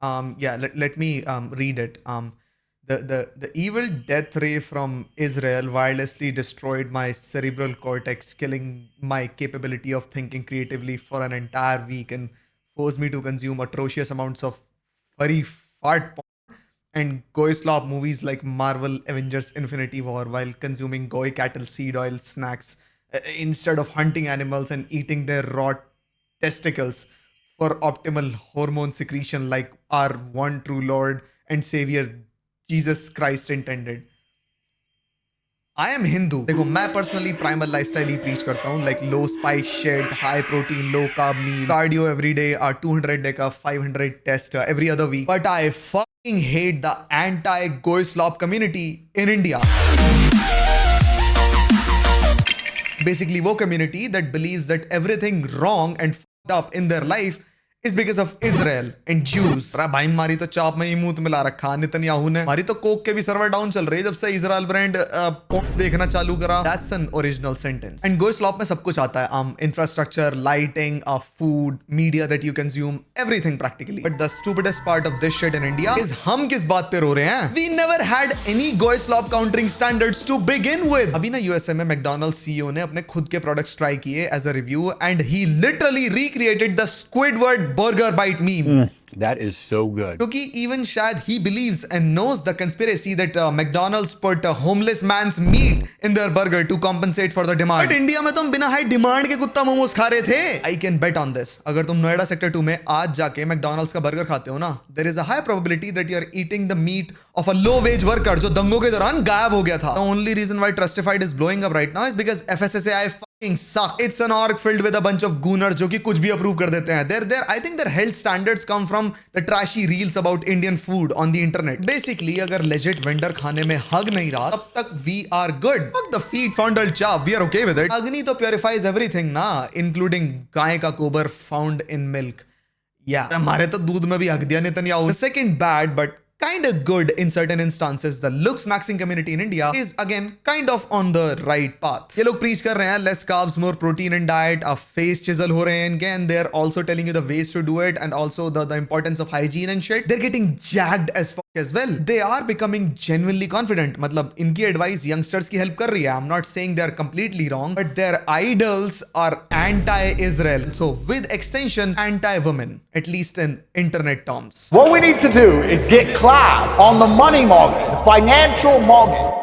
Let me read it. The evil death ray from Israel wirelessly destroyed my cerebral cortex, killing my capability of thinking creatively for an entire week and forced me to consume atrocious amounts of furry fart porn and goy slop movies like Marvel Avengers Infinity War while consuming goy cattle seed oil snacks instead of hunting animals and eating their raw testicles for optimal hormone secretion like our one true Lord and Savior Jesus Christ intended. I am Hindu देखो मैं personally primal lifestyle ही preach करता हूँ like low spice shed high protein low carb meal cardio every day 200 day का 500 test every other week but I fucking hate the anti goy slop community in India. Basically वो community that believes that everything wrong and fucked up in their life is because of Israel and Jews. अरे भाई मारी तो चाप में ही मुंह मिला रखा नेतन्याहू ने मारी तो कोक के भी सर्वर डाउन चल रही है जब से इजराइल ब्रांड देखना चालू करा. That's an original sentence. And Go Slop में सब कुछ आता है infrastructure, lighting, food, media that you consume, everything practically. But the stupidest part of this shit in India is हम किस बात पे रो रहे हैं. We never had any Go Slop countering standards to begin with. अभी ना यूएसए में McDonald's CEO ने अपने खुद के प्रोडक्ट्स ट्राई किए as a review and he literally recreated the Squidward burger bite meme. That is so good. क्योंकि even शायद he believes and knows the conspiracy that McDonald's put a homeless man's meat in their burger to compensate for the demand. But India में तुम बिना high demand के कुत्ता मोमोज खा रहे थे. I can bet on this. अगर तुम नोएडा सेक्टर 2 में आज जाके मैकडॉनल्ड्स का बर्गर खाते हो ना, there is a high probability that you are eating the meat of a low wage worker जो दंगों के दौरान गायब हो गया था. The only reason why Trustified is blowing up right now is because FSSAI suck. It's an org filled with a bunch of gooners जो कि कुछ भी अप्रूव कर देते हैं. I think their health standards come from the trashy reels about Indian food on the internet. Basically, अगर legit vendor खाने में hug नहीं रहा, तब तक we are good. Fuck the feed fondled chap, we are okay with it. Agni तो purifies everything ना, including गाय का गोबर found in milk. Yeah, हमारे तो दूध में भी हक दिया Netanyahu. The second bad but kind of good in certain instances, the looks maxing community in India is again kind of on the right path. ये लोग preach कर रहे हैं less carbs, more protein in diet, face chisel हो रहे हैं इनके, and they're also telling you the ways to do it and also the importance of hygiene and shit. They're getting jacked as fuck as well. They are becoming genuinely confident. मतलब इनकी advice youngsters की help कर रही है. I'm not saying they're completely wrong, but their idols are anti-Israel. So with extension, anti-women, at least in internet terms. What we need to do is get Clive on the money market, the financial market.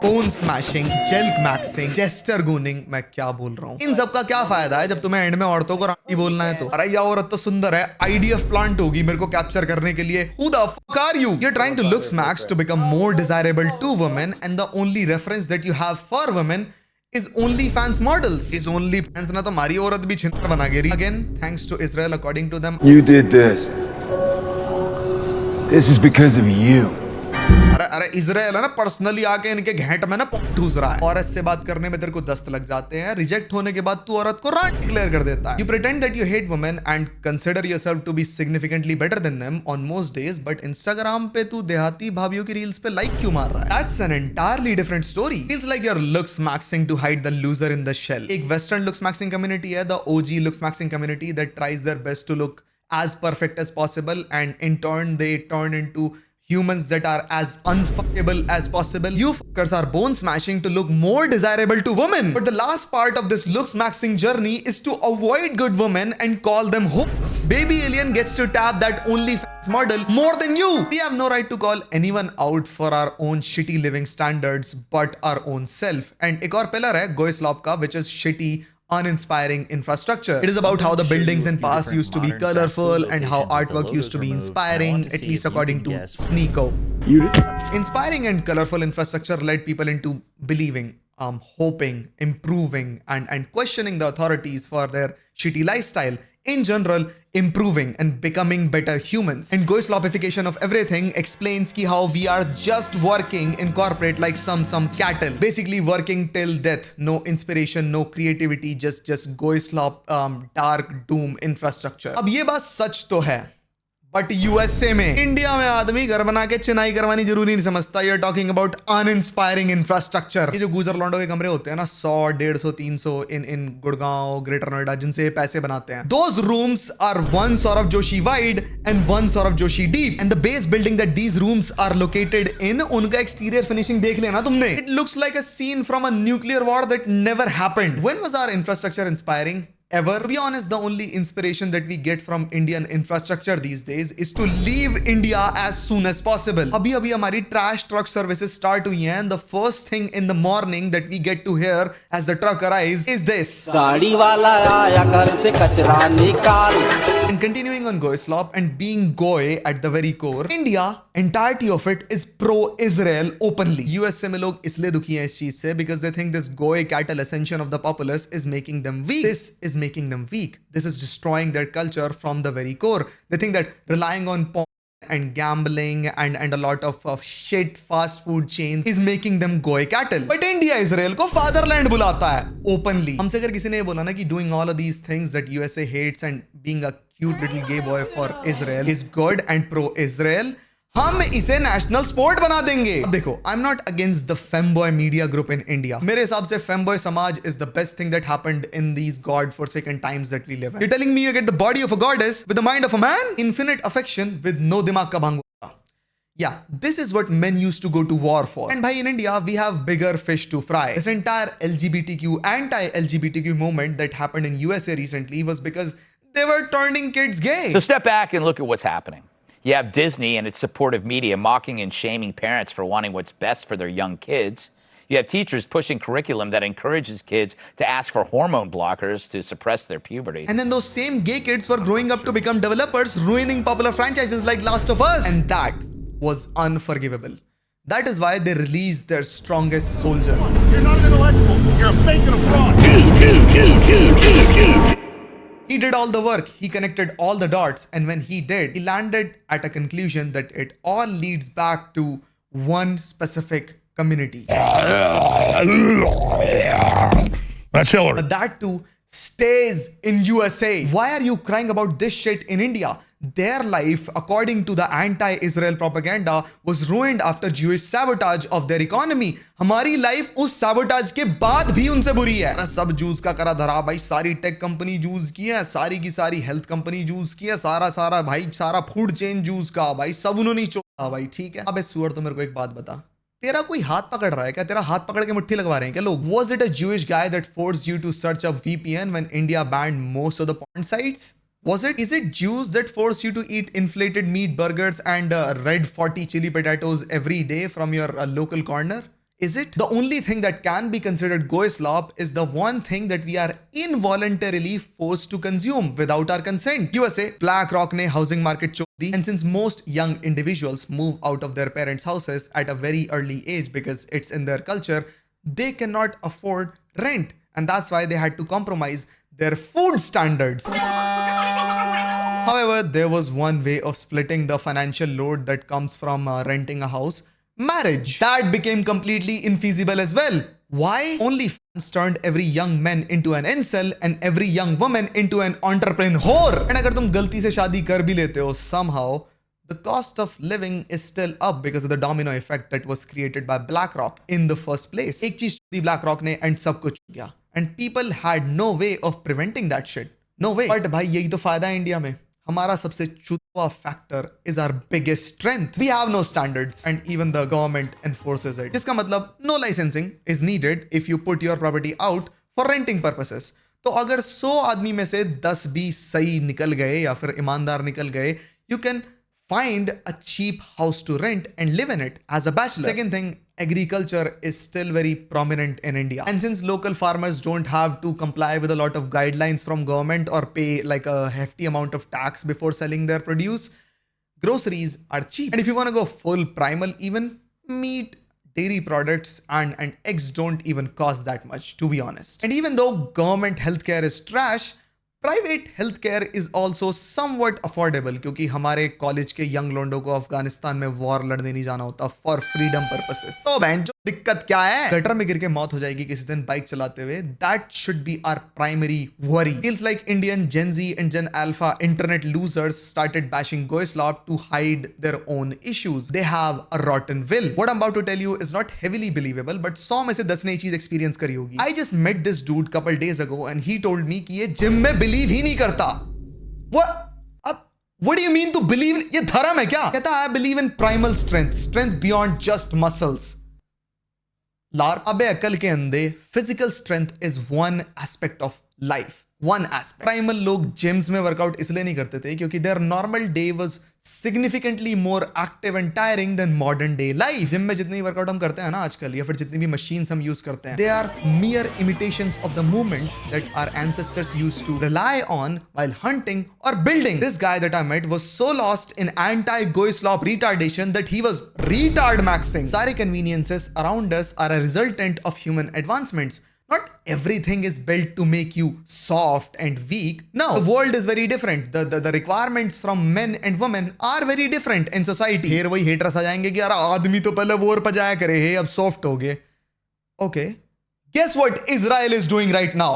Phone smashing, jelq maxxing, jester gooning, मैं क्या बोल रहा हूँ. इन सब का क्या फायदा है जब तुम्हें एंड में औरतों को रानी बोलना है तो. अरे ये औरत तो सुंदर है, आईडीएफ प्लांट होगी मेरे को कैप्चर करने के लिए. Who the fuck are you? You're trying to look smacks to become more desirable to women and the only reference that you have for women is OnlyFans models. Is OnlyFans ना तो हमारी औरत भी छिंदर बना गिरी. Again, thanks to Israel according to them. You did this. This is because of you. अरे Israel है ना personally आके इनके घेंट में ना ठूस रहा है. औरत से बात करने में तेरे को दस्त लग जाते हैं. रिजेक्ट होने के बाद तू औरत को रानी डिक्लेयर कर देता है. You pretend that you hate women and consider yourself to be significantly better than them on most days, but Instagram पे तू देहाती भाभीियों की रील्स पे लाइक क्यों मार रहा है? That's an entirely different story. Feels like your looksmaxxing to hide the loser in the shell. एक वेस्टर्न लुक्स मैक्सिंग कम्युनिटी है, the OG looksmaxxing community that tries their best to look as perfect as possible and in turn they turn into humans that are as unfuckable as possible. You fuckers are bone smashing to look more desirable to women. But the last part of this looks maxing journey is to avoid good women and call them hoes. Baby alien gets to tap that OnlyFans model more than you. We have no right to call anyone out for our own shitty living standards but our own self. And एक और pillar है Goy Slop का, which is shitty uninspiring infrastructure. It is about how the buildings in past used to be colorful and how artwork used to be inspiring, at least according to Sneeko. Inspiring and colorful infrastructure led people into believing, hoping, improving and questioning the authorities for their shitty lifestyle. In general, improving and becoming better humans. And Goy Slopification of everything explains ki how we are just working in corporate like some cattle. Basically working till death. No inspiration, no creativity, just Goy Slop, dark doom infrastructure. अब ये बात सच तो है. But USA में, India में आदमी घर बना के चिनाई करवानी जरूरी नहीं समझता। You are talking about uninspiring infrastructure. ये जो गुजर लौंडों के कमरे होते हैं ना 100, 150, 300 इन गुड़गांव, ग्रेटर नोएडा, जिनसे ये पैसे बनाते हैं, those rooms are one Saurabh Joshi wide and one Saurabh Joshi deep and the base building that these rooms are located in, उनका एक्सटीरियर फिनिशिंग देख लेना तुमने। It looks like a scene from a nuclear war that never happened. When was our infrastructure inspiring ever? To be honest, the only inspiration that we get from Indian infrastructure these days is to leave India as soon as possible. अभी हमारी trash truck services start हुई हैं, and the first thing in the morning that we get to hear as the truck arrives is this: गाड़ी वाला आया घर से कचरा निकाल। And continuing on Goislop and being Goy at the very core, India, entirety of it is pro-Israel openly. USA में लोग इसलिए दुखी हैं इस चीज से because they think this Goy cattle ascension of the populace is making them weak. This is making them weak. This is destroying their culture from the very core. They think that relying on porn and gambling and a lot of shit fast food chains is making them Goy cattle. But India Israel को fatherland बुलाता है openly. हमसे अगर किसी ने ये बोला ना कि doing all of these things that USA hates and being a cute little gay boy for Israel is good and pro-Israel, हम इसे नेशनल स्पोर्ट बना देंगे। अब देखो, I am not against the femboy media group in India. मेरे हिसाब से femboy समाज is the best thing that happened in these god forsaken times that we live in. You telling me you get the body of a goddess with the mind of a man, infinite affection with no दिमाग का भंग। Yeah, this is what men used to go to war for. And bhai, in India, we have bigger fish to fry. This entire LGBTQ, anti-LGBTQ movement that happened in USA recently was because they were turning kids gay. So step back and look at what's happening. You have Disney and its supportive media mocking and shaming parents for wanting what's best for their young kids. You have teachers pushing curriculum that encourages kids to ask for hormone blockers to suppress their puberty. And then those same gay kids were growing up to become developers, ruining popular franchises like Last of Us. And that was unforgivable. That is why they released their strongest soldier. You're not an intellectual. You're a fake and a fraud. He did all the work, he connected all the dots, and when he did, he landed at a conclusion that it all leads back to one specific community. That's Hillary. But that too stays in USA. Why are you crying about this shit in India? Their life, according to the anti-Israel propaganda, was ruined after Jewish sabotage of their economy. हमारी life उस sabotage के बाद भी उनसे बुरी है। अरे सब जूस का करा धरा भाई, सारी टेक कंपनी जूस की है, सारी की सारी हेल्थ कंपनी जूस की है, सारा भाई सारा फूड चेन जूस का भाई, सब उन्होंने ही चोरा भाई। ठीक है, अबे सुअर, तो मेरे को एक बात बता, तेरा कोई हाथ पकड़ रहा है क्या? तेरा हाथ पकड़ के मुट्ठी लगवा रहे हैं क्या लोग? Was it a Jewish guy that forced you to search a VPN when India banned most of the porn sites? Was it? Is it Jews that force you to eat inflated meat burgers and red 40 chili potatoes every day from your local corner? Is it? The only thing that can be considered Goislop is the one thing that we are involuntarily forced to consume without our consent. USA, BlackRock ने housing market चोद दी, and since most young individuals move out of their parents' houses at a very early age because it's in their culture, they cannot afford rent, and that's why they had to compromise their food standards. However, there was one way of splitting the financial load that comes from renting a house: marriage. That became completely infeasible as well. Why? OnlyFans turned every young man into an incel and every young woman into an entrepreneur. And अगर तुम गलती से शादी कर भी लेते हो, somehow the cost of living is still up because of the domino effect that was created by BlackRock in the first place. एक चीज दी BlackRock ने and सब कुछ हो गया. And people had no way of preventing that shit. No way. But भाई यही तो फायदा है इंडिया में। हमारा सबसे चुतवा factor is our biggest strength. We have no standards and even the government enforces it. जिसका मतलब no licensing is needed if you put your property out for renting purposes. तो अगर 100 आदमी में से 10-20 सही निकल गए या फिर ईमानदार निकल गए, you can find a cheap house to rent and live in it as a bachelor. Second thing, agriculture is still very prominent in India. And since local farmers don't have to comply with a lot of guidelines from government or pay like a hefty amount of tax before selling their produce, groceries are cheap. And if you want to go full primal, even meat, dairy products and eggs don't even cost that much, to be honest. And even though government healthcare is trash, private health care is also somewhat affordable, क्योंकि हमारे college के young लोंडो को अफगानिस्तान में war लड़ने नहीं जाना होता for freedom purposes. तो बहन जो दिक्कत क्या है? गटर में गिर के मौत हो जाएगी किसी दिन बाइक चलाते हुए. That should be our primary worry. Feels like Indian Gen Z and Gen Alpha internet losers started bashing Goislov to hide their own issues. They have a rotten will. What I'm about to tell you is not heavily believable, but 100 में से 10 ने ये चीज experience करी होगी. I just met this dude couple days ago and he told me कि ये gym में believe ही नहीं करता. What do you mean to believe? ये धर्म है क्या? कहता I believe in primal strength beyond just muscles. लार अबे अकल के अंधे, physical strength is one aspect of life, one aspect. Primal लोग जिम्स में वर्कआउट इसलिए नहीं करते थे क्योंकि their normal day was significantly more active and tiring than modern day life. Gym में जितनी वर्कआउट हम करते हैं ना आजकल, या फिर जितनी भी मशीन्स हम यूज करते हैं, they are mere imitations of the movements that our ancestors used to rely on while hunting और building. This guy that I met was so lost in anti goyslop retardation that he was retard maxxing. सारे conveniences around us are a resultant of human advancements. Not everything is built to make you soft and weak. No, the world is very different. The requirements from men and women are very different in society. फिर वही haters आ जाएंगे कि यार आदमी तो पहले वोर पजाया करे है, अब soft हो गए. Okay. Guess what Israel is doing right now?